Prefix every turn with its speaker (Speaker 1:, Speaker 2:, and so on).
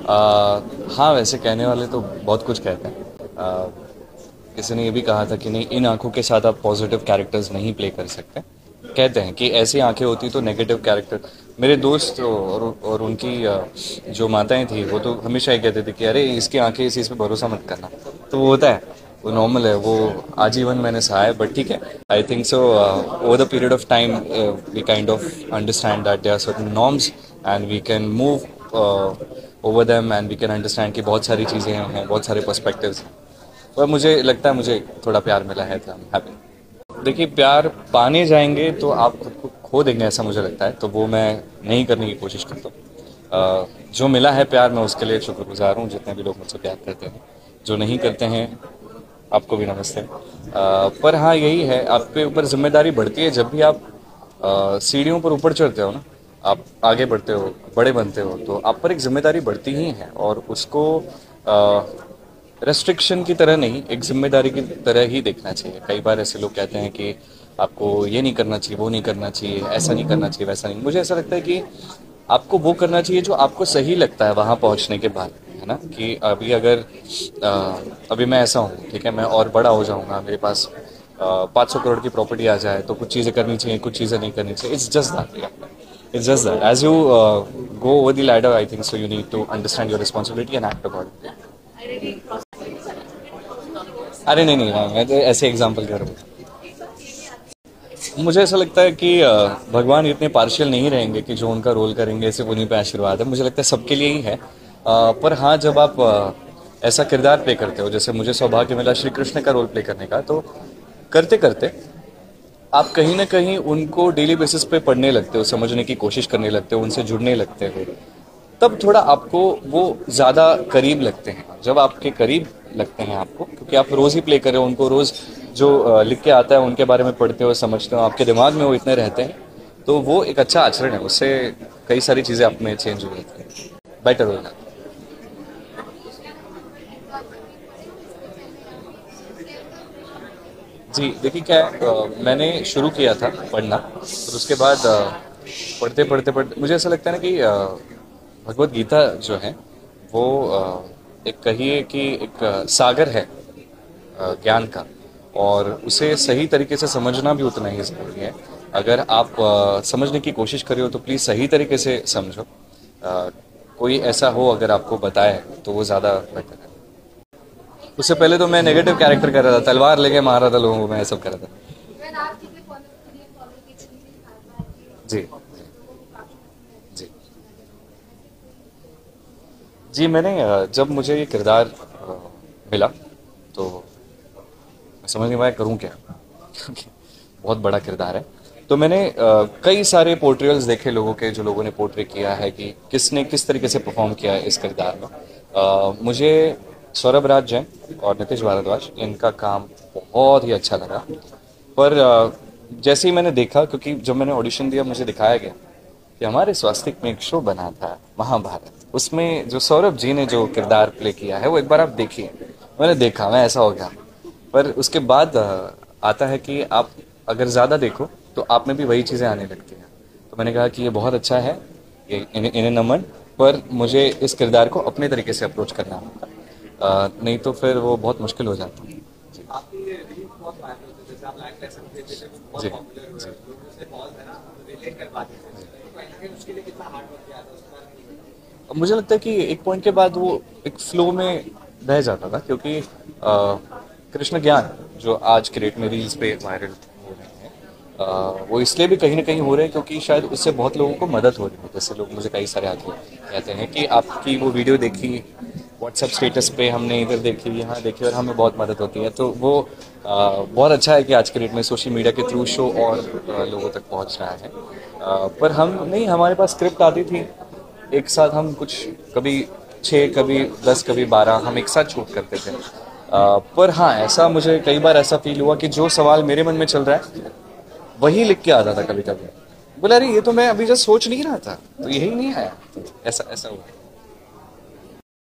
Speaker 1: हाँ, वैसे कहने वाले तो बहुत कुछ कहते हैं। किसी ने ये भी कहा था कि नहीं, इन आंखों के साथ आप पॉजिटिव कैरेक्टर्स नहीं प्ले कर सकते। कहते हैं कि ऐसी आंखें होती तो नेगेटिव कैरेक्टर। मेरे दोस्त और उनकी जो माताएं थी वो तो हमेशा ये कहते थे कि अरे इसकी आंखें, इस चीज़ पे भरोसा मत करना। तो वो होता है, वो नॉर्मल है, वो आजीवन मैंने सहा है। बट ठीक है, I think so over the period of time we kind of understand that there are certain norms and we can move over them and we can understand कि बहुत सारी चीज़ें हैं, बहुत सारे पर्सपेक्टिव्स हैं। पर मुझे लगता है मुझे थोड़ा प्यार मिला है, तो हैप्पी। देखिए, प्यार पाने जाएंगे तो आप खुद को खो देंगे, ऐसा मुझे लगता है, तो वो मैं नहीं करने की कोशिश करता हूँ। जो मिला है प्यार, मैं उसके लिए शुक्रगुजार हूँ, जितने भी लोग मुझसे प्यार करते हैं। जो नहीं करते हैं, आपको भी नमस्ते। पर हाँ, यही है, आप पे ऊपर जिम्मेदारी बढ़ती है जब भी आप सीढ़ियों पर ऊपर चढ़ते हो ना, आप आगे बढ़ते हो, बड़े बनते हो, तो आप पर एक जिम्मेदारी बढ़ती ही है। और उसको रेस्ट्रिक्शन की तरह नहीं, एक जिम्मेदारी की तरह ही देखना चाहिए। कई बार ऐसे लोग कहते हैं कि आपको ये नहीं करना चाहिए, वो नहीं करना चाहिए, ऐसा नहीं करना चाहिए, वैसा नहीं। मुझे ऐसा लगता है कि आपको वो करना चाहिए जो आपको सही लगता है वहाँ पहुँचने के बाद, है ना। कि अभी अगर अभी मैं ऐसा हूँ, ठीक है, मैं और बड़ा हो जाऊँगा, मेरे पास 500 करोड़ की प्रॉपर्टी आ जाए, तो कुछ चीज़ें करनी चाहिए, कुछ चीज़ें नहीं करनी चाहिए। It's just that, it's just that as you go over the ladder, I think so you need to understand your responsibility and act accordingly. अरे नहीं नहीं, मैं तो ऐसे एग्जांपल कर रहा हूँ। मुझे ऐसा लगता है कि भगवान इतने पार्शियल नहीं रहेंगे कि जो उनका रोल करेंगे सिर्फ उन्हीं पे आशीर्वाद है। मुझे लगता है सबके लिए ही है। पर हाँ, जब आप ऐसा किरदार प्ले करते हो, जैसे मुझे सौभाग्य मिला श्री कृष्ण का रोल प्ले करने का, तो करते करते आप कहीं ना कहीं उनको डेली बेसिस पे पढ़ने लगते हो, समझने की कोशिश करने लगते हो, उनसे जुड़ने लगते हो। तब थोड़ा आपको वो ज़्यादा करीब लगते हैं। जब आपके करीब लगते हैं आपको, क्योंकि आप रोज़ ही प्ले कर रहे हो उनको, रोज़ जो लिख के आता है उनके बारे में पढ़ते हो, समझते हो, आपके दिमाग में वो इतने रहते हैं, तो वो एक अच्छा आचरण है। उससे कई सारी चीज़ें आप में चेंज हो जाती हैं, बेटर हो जाती है। जी, देखिए क्या है, मैंने शुरू किया था पढ़ना, और उसके बाद पढ़ते पढ़ते पढ़ते मुझे ऐसा लगता है ना कि भगवत गीता जो है वो एक कहिए कि एक सागर है ज्ञान का, और उसे सही तरीके से समझना भी उतना ही ज़रूरी है। अगर आप समझने की कोशिश कर रहे हो तो प्लीज़ सही तरीके से समझो। कोई ऐसा हो अगर आपको बताए तो वो ज़्यादा बेटर है। उससे पहले तो मैं नेगेटिव कैरेक्टर कर रहा था, तलवार लेके मार रहा था लोगों को, मैं सब कर रहा था। जी जी जी, मैंने जब मुझे ये किरदार मिला तो मैं समझ नहीं पाया करूँ क्या, क्योंकि बहुत बड़ा किरदार है। तो मैंने कई सारे पोर्ट्रेयल्स देखे लोगों के, जो लोगों ने पोर्ट्रे किया है कि किसने किस तरीके से परफॉर्म किया है इस किरदार में। मुझे सौरभ राज जैन और नितिश भारद्वाज, इनका काम बहुत ही अच्छा लगा। पर जैसे ही मैंने देखा, क्योंकि जब मैंने ऑडिशन दिया मुझे दिखाया गया कि हमारे स्वास्तिक में एक शो बना था महाभारत, उसमें जो सौरभ जी ने जो किरदार प्ले किया है वो एक बार आप देखिए। मैंने देखा, मैं ऐसा हो गया। पर उसके बाद आता है कि आप अगर ज़्यादा देखो तो आप में भी वही चीज़ें आने लगती हैं। तो मैंने कहा कि ये बहुत अच्छा है, ये इन्हें नमन। पर मुझे इस किरदार को अपने तरीके से अप्रोच करना होगा, नहीं तो फिर वो बहुत मुश्किल हो जाता है। जी जी अब मुझे लगता है कि एक पॉइंट के बाद वो एक फ्लो में रह जाता था, क्योंकि कृष्ण ज्ञान जो आज की डेट में रील्स पे वायरल हो रहे हैं, वो इसलिए भी कहीं ना कहीं हो रहे हैं क्योंकि शायद उससे बहुत लोगों को मदद हो रही है। जैसे लोग मुझे कई सारे आके कहते हैं कि आपकी वो वीडियो देखी, व्हाट्सएप स्टेटस पे हमने इधर देखी, यहाँ देखी, और हमें बहुत मदद होती है। तो वो बहुत अच्छा है कि आज के डेट में सोशल मीडिया के थ्रू शो और लोगों तक पहुँच रहा है। पर हम नहीं, हमारे पास स्क्रिप्ट आती थी, एक साथ हम कुछ कभी 6, कभी 10, कभी 12 हम एक साथ शूट करते थे। पर हाँ, ऐसा मुझे कई बार ऐसा फील हुआ कि जो सवाल मेरे मन में चल रहा है वही लिख के आता था कभी कभी। बोला अरे ये तो मैं अभी जस्ट सोच नहीं रहा था, तो यही नहीं आया। ऐसा ऐसा हुआ।